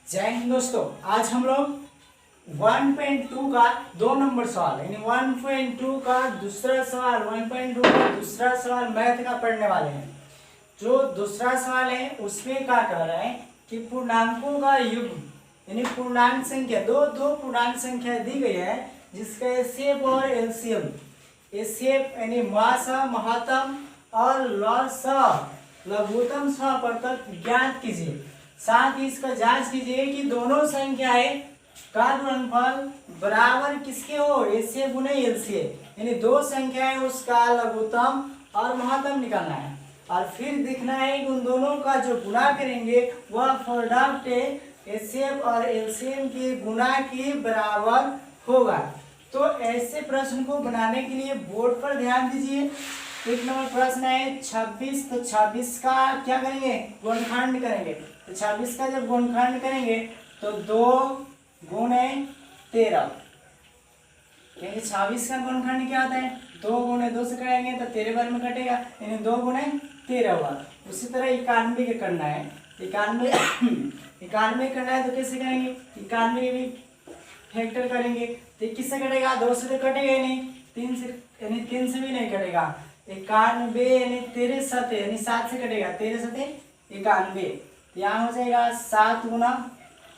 जय हिंद दोस्तों। आज हम लोग 1.2 का 2 नंबर सवाल यानी 1.2 का दूसरा सवाल 1.2 का दूसरा सवाल मैथ का पढ़ने वाले हैं। जो दूसरा सवाल है उसमें क्या कह रहा है कि पूर्णांकों का युग्म यानी पूर्णांक संख्या दो पूर्णांक संख्या दी गई है जिसका एचसीएफ और एलसीएम। एचसीएफ यानी महत्तम और लघुत्तम परतक ज्ञात कीजिए। साथ ही इसका जांच कीजिए कि दोनों संख्याएं का गुणनफल बराबर किसके हो, एचसीएफ गुने एलसीएफ यानी दो संख्याएं उसका लघुत्तम और महत्तम निकालना है और फिर देखना है कि उन दोनों का जो गुणा करेंगे वह प्रोडक्ट एचसीएफ और एलसीएम के गुणा के बराबर होगा। तो ऐसे प्रश्न को बनाने के लिए बोर्ड पर ध्यान दीजिए। एक नंबर प्रश्न है 26, तो 26 का क्या करेंगे, गुणनखंड करेंगे। तो 26 का जब गुणनखंड करेंगे तो 2 गुणे 13, क्योंकि 26 का गुणनखंड क्या होता है 2 गुणे 2 से करेंगे तो 13 बार में कटेगा यानी 2 गुणे 13 हुआ। उसी तरह 91 के करना है, 91 करना है तो कैसे करेंगे, 91 भी फैक्टर करेंगे तो किससे कटेगा, 2 से तो कटेगा ही नहीं, 3 से यानी 3 से भी नहीं कटेगा। 91 यानी 13 7 यानी 7 से कटेगा, 13 7 91, यहाँ हो जाएगा 7 गुना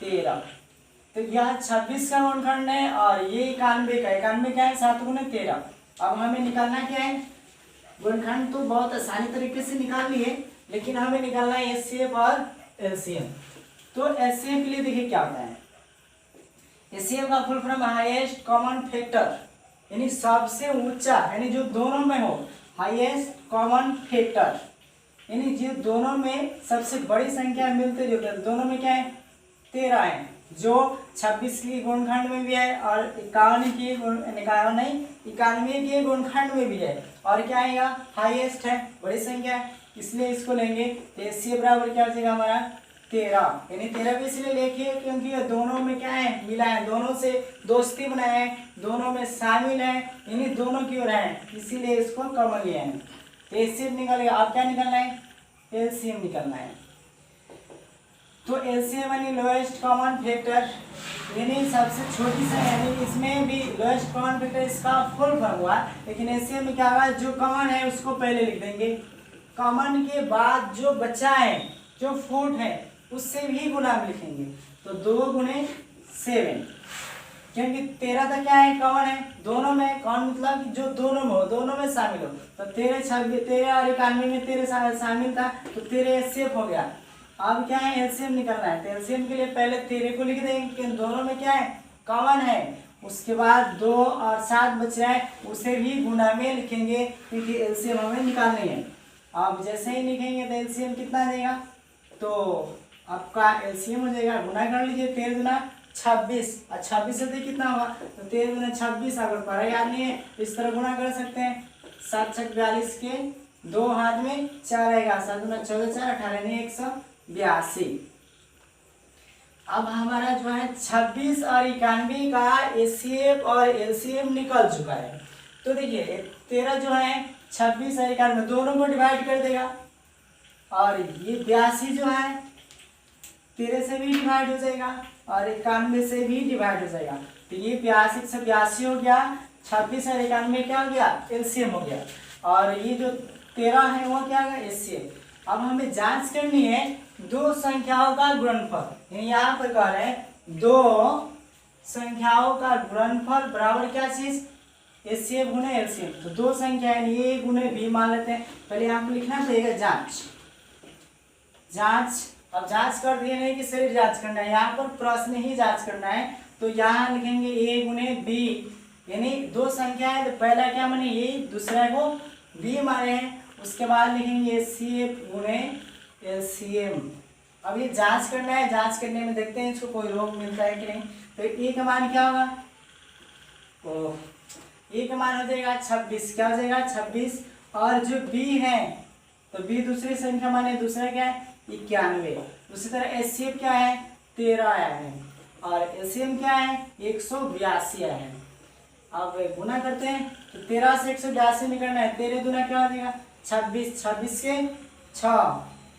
13। तो यह 26 का गुणनखंड है और ये 91 का, 91 क्या है 7 गुना 13। अब हमें निकालना क्या है, गुणनखंड तो बहुत आसानी तरीके से निकाल लिए लेकिन हमें निकालना है एचसीएफ और एलसीएम। तो एचसीएफ के लिए देखिए क्या होता है, एचसीएफ का full form highest common factor यानी सबसे ऊंचा यानी जो दोनों में हो, हाईएस्ट कॉमन फैक्टर यानी जो दोनों में सबसे बड़ी संख्या मिलते जुलते, दोनों में क्या है 13 है, जो 26 की गुणनखंड में भी है और 91 के गुणनखंड में भी है और क्या आएगा हाईएस्ट है, बड़ी संख्या है, इसलिए इसको लेंगे। तो एचसीएफ बराबर क्या हो जाएगा हमारा 13 यानी 13 भी इसलिए लिखिए क्योंकि ये दोनों में क्या है मिला है, दोनों से दोस्ती बनाए हैं, दोनों में शामिल है यानी दोनों की ओर है, इसीलिए इसको कॉमन लिया है। तो एचसीएफ निकालेगा, आप क्या निकालना है एलसीएम निकालना है। तो एलसीएम यानी लोएस्ट कॉमन फैक्टर यानी सबसे छोटी सा यानी इसमें भी लोएस्ट कॉमन फैक्टर इसका फुल फॉर्म हुआ, लेकिन एलसीएम में क्या होगा जो कॉमन है उसको पहले लिख देंगे, कॉमन के बाद जो बचा है जो फूट है उससे भी गुना में लिखेंगे। तो 2 गुणे 7 क्योंकि 13 का क्या है कॉमन है, दोनों में कौन मतलब जो दोनों में हो, दोनों में शामिल हो। तो 13 26 13 और 91 में 13 शामिल था तो 13 एचसीएफ हो गया। अब क्या है एलसीएम निकलना है, तो एलसीएम के लिए पहले 13 को लिख देंगे क्योंकि दोनों में क्या है कॉमन है, उसके बाद 2 और 7 बच रहा है उसे भी गुना में लिखेंगे क्योंकि एलसीएम हमें निकालनी है। अब जैसे ही लिखेंगे तो एलसीएम कितना आ जाएगा, तो आपका एलसीएम हो जाएगा, गुना कर लीजिए 13 गुना 26 और 26 से तो कितना होगा, तो 13 गुना 26। अगर पढ़ा याद नहीं है इस तरह गुना कर सकते हैं, 7 छक 42 के 2 हाथ में 4 आएगा, 7 गुना 14 4 18 नहीं 182। अब हमारा जो है 26 और 91 का एचसीएफ और एलसीएम निकल चुका है। तो देखिए 13 जो है 26 और 91 दोनों को डिवाइड कर देगा और ये 82 जो है 13 से भी डिवाइड हो जाएगा और 91 से भी डिवाइड हो जाएगा। तो ये 82 से 82 हो गया, 26 और 91 क्या हो गया एलसीएम हो गया और ये जो 13 है वो क्या होगा एचसीएफ। अब हमें जांच करनी है दो संख्याओं का गुणनफल, यानी यहाँ पर कह रहे हैं दो संख्याओं का गुणनफल बराबर क्या चीज एचसीएफ गुणे एलसीएम। तो दो संख्या है ए गुणे बी मान लेते हैं, पहले आपको लिखना पड़ेगा जांच। अब जांच कर दिए नहीं कि सिर्फ जांच करना है, यहाँ पर प्रश्न ही जांच करना है। तो यहाँ लिखेंगे ए गुणे बी यानी दो संख्या है तो पहला क्या माने ए दूसरा को बी माने हैं, उसके बाद लिखेंगे एचसीएफ गुणे एलसीएम। अब ये जांच करना है, जांच करने में देखते हैं इसको कोई रोग मिलता है कि नहीं। तो ए का मान क्या होगा, तो ए का मान हो जाएगा 26, क्या हो जाएगा 26 और जो बी है तो बी दूसरी संख्या माने दूसरा क्या है 91। उसी तरह एचसीएफ क्या है 13 आया है और एलसीएम क्या है 182 आया है। अब गुना करते हैं तो 13 से 182 निकलना है, 13 दूना क्या हो जाएगा 26, 26 के 6,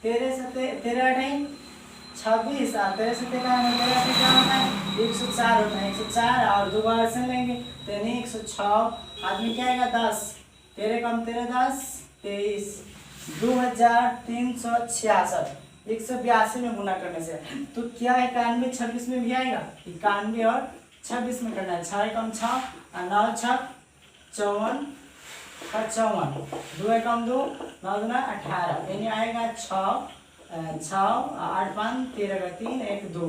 13 से 13 8 26 और 13 से 13 से क्या होता है 104 होता है। 104 और 2 बार से लेंगे तो यानी 106 आदमी क्या आएगा 10, 13 कम 13 10 23 2366 182 में गुना करने से तो क्या 91 26 में भी आएगा। 91 और 26 में करना है। 6 कम 6 और 9 6 54 और 54 2 कम 2 9 दूना 18 यानी आएगा 6 8 5 13 का 3 1 2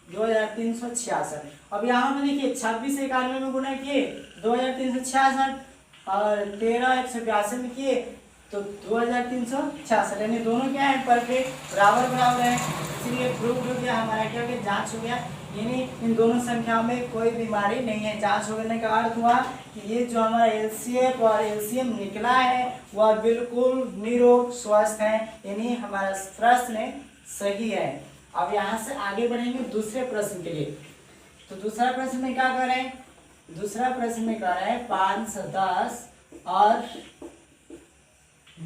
2366। अब यहाँ में देखिए 26 91 में गुना किए 2366 और 13 182 में किए तो 2366 यानी दोनों क्या है परफेक्ट बराबर बराबर है। इसलिए प्रूफ हो गया हमारा क्या हो गया जांच हो गया यानी इन दोनों संख्याओं में कोई बीमारी नहीं है। जांच होने का अर्थ हुआ कि ये जो हमारा एलसीएफ और एलसीएम निकला है वह बिल्कुल निरोग स्वस्थ है यानी हमारा प्रश्न सही है। अब यहाँ से आगे बढ़ेंगे दूसरे प्रश्न के लिए। तो दूसरा प्रश्न में क्या कर रहे हैं दूसरा प्रश्न में कर रहे हैं 510 और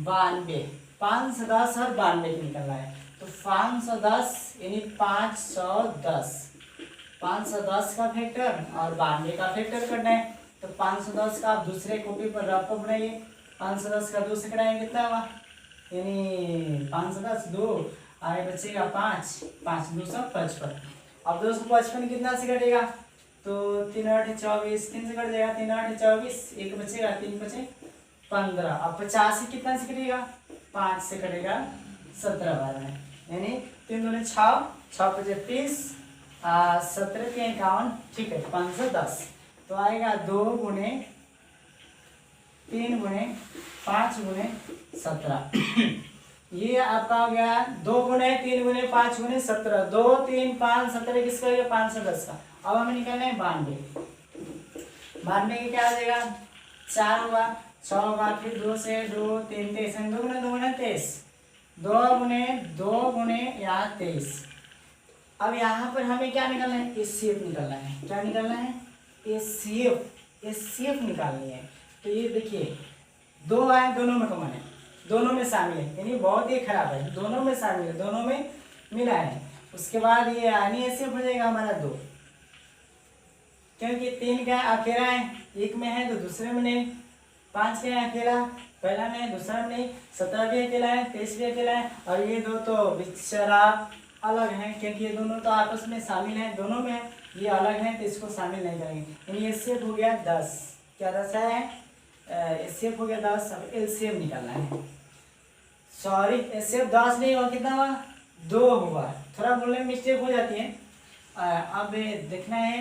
92 510 और 92 की निकलना है। तो 510 यानी 510 का फैक्टर और 92 का फैक्टर करना है। तो 510 का आप दूसरे कॉपी पर रफ बनाइए। 510 का 2 से कटाएंगे कितना हुआ यानी 510 2 आगे बचेगा 5 5 255। अब 255 कितना से कटेगा तो 3 8 24 3 से कट जाएगा 3 8 24 एक बचेगा 3 बचे 15। अब 50 से कितना से कटेगा 5 से कटेगा 17 12 यानी 3 दूनी 6 6 5 30 17 के 51 ठीक है 510। तो आएगा 2 गुने 3 गुने 5 गुने 17 ये आपका हो गया 2 गुने 3 गुने 5 गुने 17 2 3 5 17 किसका हो गया 510 का। अब हमें निकालना है 92 के क्या आ जाएगा 4 होगा 6 होगा फिर 2 से 2 3 23 2 गुने 23 2 गुने यहाँ 23। अब यहाँ पर हमें क्या निकालना है एचसीएफ निकालना है। क्या निकालना है एचसीएफ निकालनी है। तो ये देखिए 2 आए दोनों में कॉमन है दोनों में शामिल है यानी बहुत ही खराब है दोनों में शामिल है दोनों में मिला है। उसके बाद ये यानी एचसीएफ हो जाएगा हमारा 2 क्योंकि 3 का अकेला है एक में है तो दूसरे में नहीं 5 का है अकेला पहला में है दूसरा में नहीं 17 भी अकेला है 23 भी अकेला है और ये 2 तो बेचारा अलग है क्योंकि ये दोनों तो आपस में शामिल हैं दोनों में ये अलग हैं तो इसको शामिल नहीं करेंगे यानी एचसीएफ हो गया 10 क्या 10 है एचसीएफ हो गया 10। अब एलसीएम निकालना है सॉरी एचसीएफ 10 नहीं हुआ कितना हुआ 2 हुआ थोड़ा बोलने में मिस्टेक हो जाती है। अब देखना है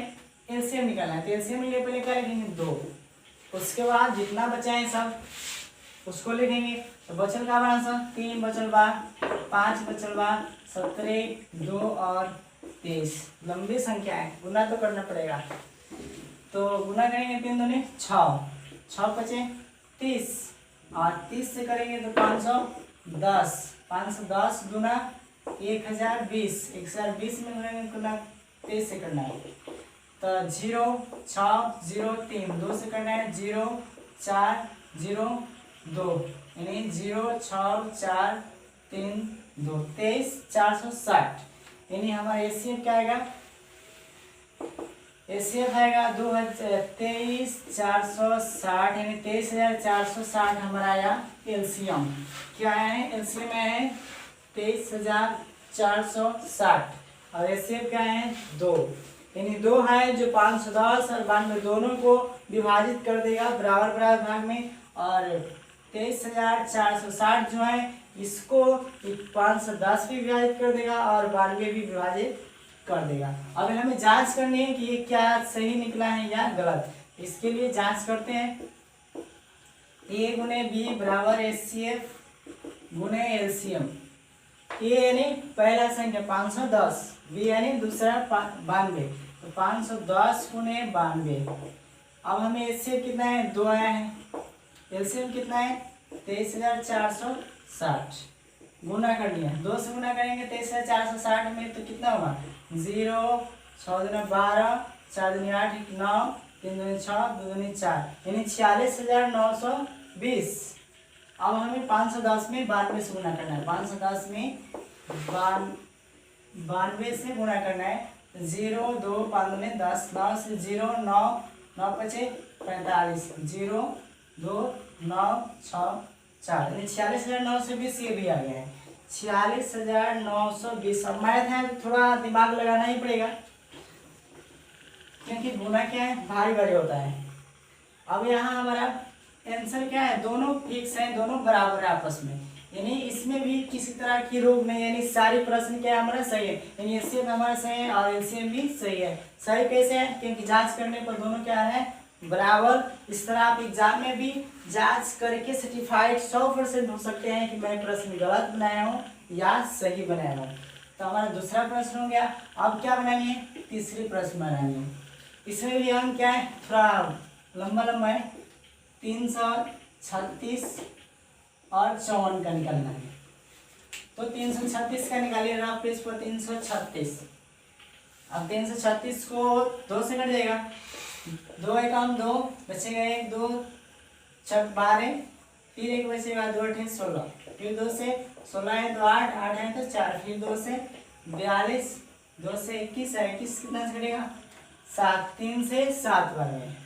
एलसीएम निकालना है तो एलसीएम लिए पहले क्या लिखेंगे 2 उसके बाद जितना बचा है सब उसको लिखेंगे। तो बचल का बड़ा सा 3 बचल बा 5 बचल बा 17 2 और 23 लंबी संख्या है गुना तो करना पड़ेगा। तो गुना करेंगे 3 दूनी 6 बचे 30 और 30 से करेंगे तो 510 गुना 1020 1020 में गुना 23 से करना है। तो 0 6 0 3 2 से करना है 0 4 0 2 यानी 0 6 4 3 2 23 460 यानी हमारा एचसीएफ क्या आएगा एचसीएफ आएगा 23 460 यानी 23460 हमारा आया एलसीएम। क्या है एलसीएम है 23460 और एचसीएफ क्या है 2 यानी 2 है जो 510 और 92 दोनों को विभाजित कर देगा बराबर बराबर भाग में और 23460 जो है इसको 510 भी विभाजित कर देगा और 92 भी विभाजित कर देगा। अब हमें जांच करनी है कि ये क्या सही निकला है या गलत। इसके लिए जांच करते हैं ए गुने बी बराबर एचसीएफ गुने एलसीएम। ए यानी पहला संख्या 510 बी यानी दूसरा 92 तो 510 गुने 92। अब हमें एचसीएफ कितना है 2 आया है एलसीएम कितना है 23460 गुना कर लिया 2 से गुना करेंगे 23460 में तो कितना होगा 0 6 दूनी 12 4 दूनी 8 9 3 दूनी 6 2 दूनी 4 यानी 46920 अब हमें 510 में 92 से गुना करना है। 510 में 92 से गुना करना है। 0 2 5 में 10, 9 से 0 9 9 पचे 45, 0 2 9 6 4, यानी 46,920 ये भी आ गया है। 46,920। अब मैथ है तो थोड़ा दिमाग लगाना ही पड़ेगा, क्योंकि गुना क्या है, भारी भारी होता है। अब यहाँ हमारा आंसर क्या है, दोनों फिक्स हैं, दोनों बराबर है आपस में, यानी इसमें भी किसी तरह की रोग नहीं, यानी सारी प्रश्न क्या है हमारा सही है, यानी एचसीएफ हमारा सही है और एलसीएम भी सही है। सही कैसे है, क्योंकि जांच करने पर दोनों क्या है, बराबर। इस तरह आप एग्जाम में भी जांच करके सर्टिफाइड 100% हो सकते हैं कि मैं प्रश्न गलत बनाया हूँ या सही बनाया हूँ। तो हमारा दूसरा प्रश्न हो गया। अब क्या बनाएंगे, तीसरी प्रश्न बनाएंगे। इसमें भी हम क्या है, थोड़ा लंबा लंबा है। 336 और 54 का निकालना है। तो 336 का निकालिए रफ पेज पर। 336, अब 336 को 2 से कट जाएगा। 2 एकम 2 बचेगा 1, 2 छक 12, फिर 1 बचेगा, 2 8 16, फिर 2 से 16 है तो 8, 8 है तो 4, फिर 2 से 42, 2 से 21, 21 कितना से कटेगा 7, 3 से 7 बार में।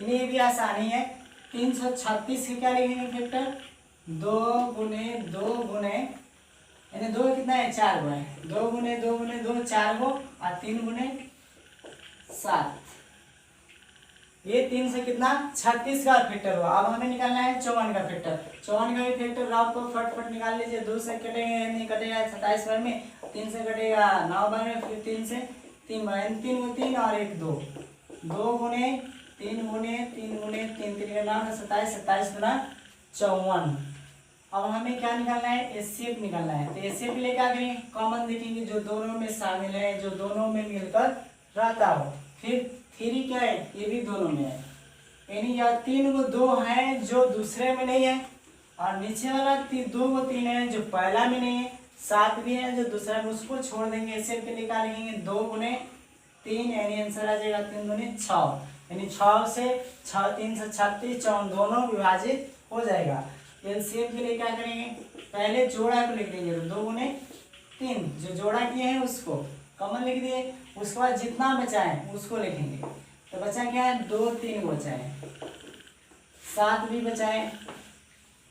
ये भी आसानी है। 336 के क्या लिखेंगे फैक्टर, 2 गुने 2 गुने, यानी 2 कितना है 4 गो है, 2 गुने 2 गुने 2 4 गो और 3 गुने 7, ये 3 से कितना 36 का फैक्टर हुआ। अब हमें निकालना है 54 का फैक्टर। 54 का भी फैक्टर आप तो फटफट निकाल लीजिए। 2 से कटेंगे, नहीं कटेगा 27 बार में, 3 से कटेगा 9 बार में, फिर 3 से 3 बार, 3 को 3 और 1 2, 2 गुने 3 गुने 3 गुने 3, 3 का 9 27, 27 गुना 54। अब हमें क्या निकालना है, एचसीएफ निकालना है। तो एचसीएफ के लिए क्या करेंगे, कॉमन देखेंगे जो दोनों में शामिल है, जो दोनों में मिलकर रहता हो। फिर 3 क्या है, ये भी दोनों में है, यानी या 3 को 2 है जो दूसरे में नहीं है, और नीचे वाला 2 को 3 है जो पहला में नहीं है, 7 भी है जो दूसरा में, उसको छोड़ देंगे। एचसीएफ के लिए क्या लिखेंगे, 2 गुने 3, यानी आंसर आ जाएगा 3 दूनी 6, यानी 6 से 6 3 से 36 54 दोनों विभाजित हो जाएगा। एलसीएम के लिए क्या करेंगे, पहले जोड़ा को लिख देंगे, 2 गुने 3 जो जोड़ा किए हैं उसको कॉमन लिख दिए, उसके बाद जितना बचा है उसको लिखेंगे। तो बचा क्या है, 2 3 बचा है, 7 भी बचा है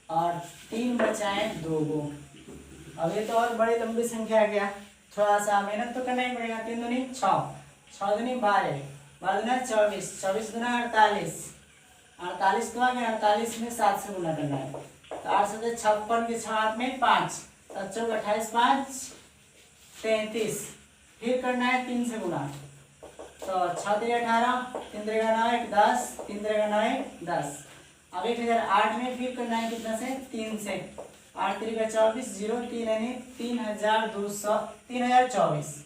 और 3 बचा है 2 गो। अब ये तो और बड़ी लंबी संख्या आ गया, थोड़ा सा मेहनत तो करना ही पड़ेगा। 3 दूनी 6, 6 दूनी 12, 12 दूना 24, 24 दूना 48, 48 तो आ गया, 48 में 7 से गुना करना है। तो 8 से 56 के 6 हाथ में 5, 7 चौक 28, 5 33, फिर करना है 3 से गुना। तो 6 3 18, 3 3 9 1 10, 3 3 9 1 10। अब 1008 में फिर करना है कितना से, 3 से, 8 3 24, 0 3 यानी 3024,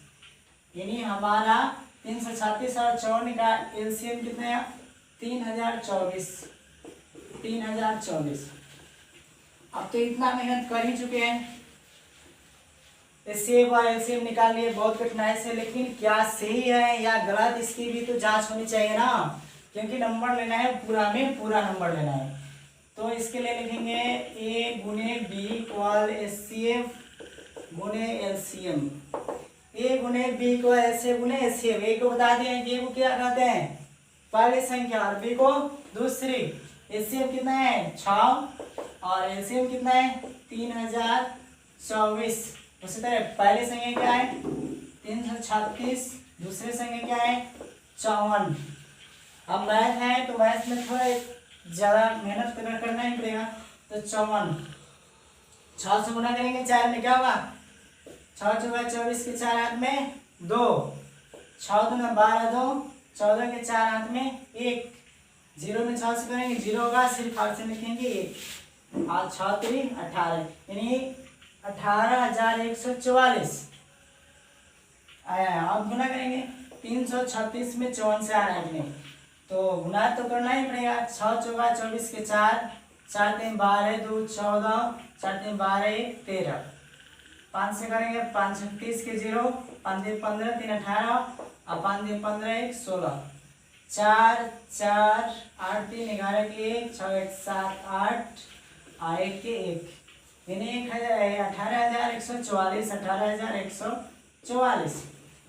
यानी हमारा 336 और 54 का एलसीएम कितना है, 3024। अब तो इतना मेहनत कर ही चुके हैं, एचसीएफ और एलसीएम निकाल लिए बहुत कठिनाई से, लेकिन क्या सही है या गलत इसकी भी तो जांच होनी चाहिए ना, क्योंकि नंबर लेना है पूरा में पूरा नंबर लेना है। तो इसके लिए लिखेंगे ए गुने बी इक्वल एचसीएफ गुने एलसीएम, ए गुने बी को ऐसे गुने एचसीएफ। ए को बता दिए कि ए को क्या कहते हैं, पहली संख्या, और बी को दूसरी। एचसीएफ कितना है 6 और एलसीएम कितना है 3024। उसी तरह पहली संख्या क्या है 336, दूसरी संख्या क्या है 54। अब मैथ है तो मैथ में थोड़ा ज्यादा मेहनत करना ही पड़ेगा। तो 54 6 से गुना करेंगे 4 में, क्या होगा 6 चौका 24 के 4 हाथ में 2, 6 दूना 12 2, 14 के 4 हाथ में 1, 0 में 6 से करेंगे 0 होगा, सिर्फ हाथ से लिखेंगे 1, और 6 3 18, यानी 18,144 आया। अब गुना करेंगे 336 में 54 से आ रहा है, तो गुना तो करना ही पड़ेगा। 6 चौका 24 के 4, 4 3 12 2 14, 4 3 12 1 13, 5 से करेंगे 5 36 के 0, 5 3 15 3 18 और 5 3 15 1 16, 4 4 8 3 11 के 1, 6 1 7 8 आए के एक, यानी 18,144, 18,144,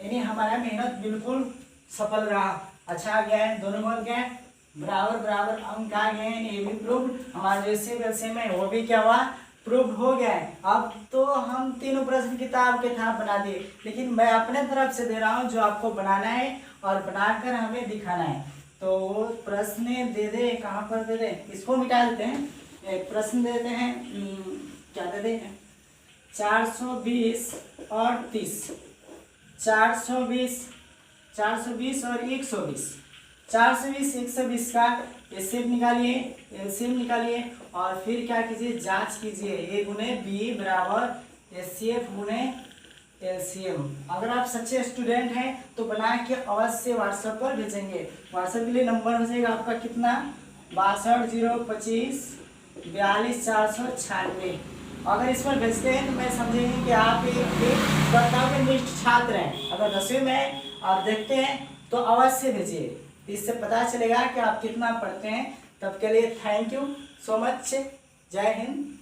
यानी हमारा मेहनत बिल्कुल सफल रहा, अच्छा आ गया है। दोनों बन गए बराबर बराबर, अंक आ गए हैं, ये भी प्रूव। हमारा जो एलसीएम है वो भी क्या हुआ, प्रूव हो गया है। अब तो हम तीनों प्रश्न किताब के था बना दिए, लेकिन मैं अपने तरफ से दे रहा हूँ जो आपको बनाना है और बनाकर हमें दिखाना है। तो वो प्रश्न दे दे, कहाँ पर दे दे, इसको मिटा देते हैं। एक प्रश्न देते हैं, क्या दे दें, 420 और 30, 420 और 120, 420 120 का एलसीएम निकालिए, एलसीएम निकालिए और फिर क्या कीजिए, जांच कीजिए, ए गुने बी बराबर एचसीएफ गुने एलसीएम। अगर आप सच्चे स्टूडेंट हैं तो बना के अवश्य व्हाट्सएप पर भेजेंगे। व्हाट्सएप के लिए नंबर हो जाएगा आपका कितना, 62 025 42 496। अगर इस पर भेजते हैं तो मैं समझेंगे कि आप एक बताओ के निष्ठ छात्र हैं। अगर 10वीं में आप देखते हैं तो अवश्य भेजिए, इससे पता चलेगा कि आप कितना पढ़ते हैं। तब के लिए थैंक यू सो मच, जय हिंद।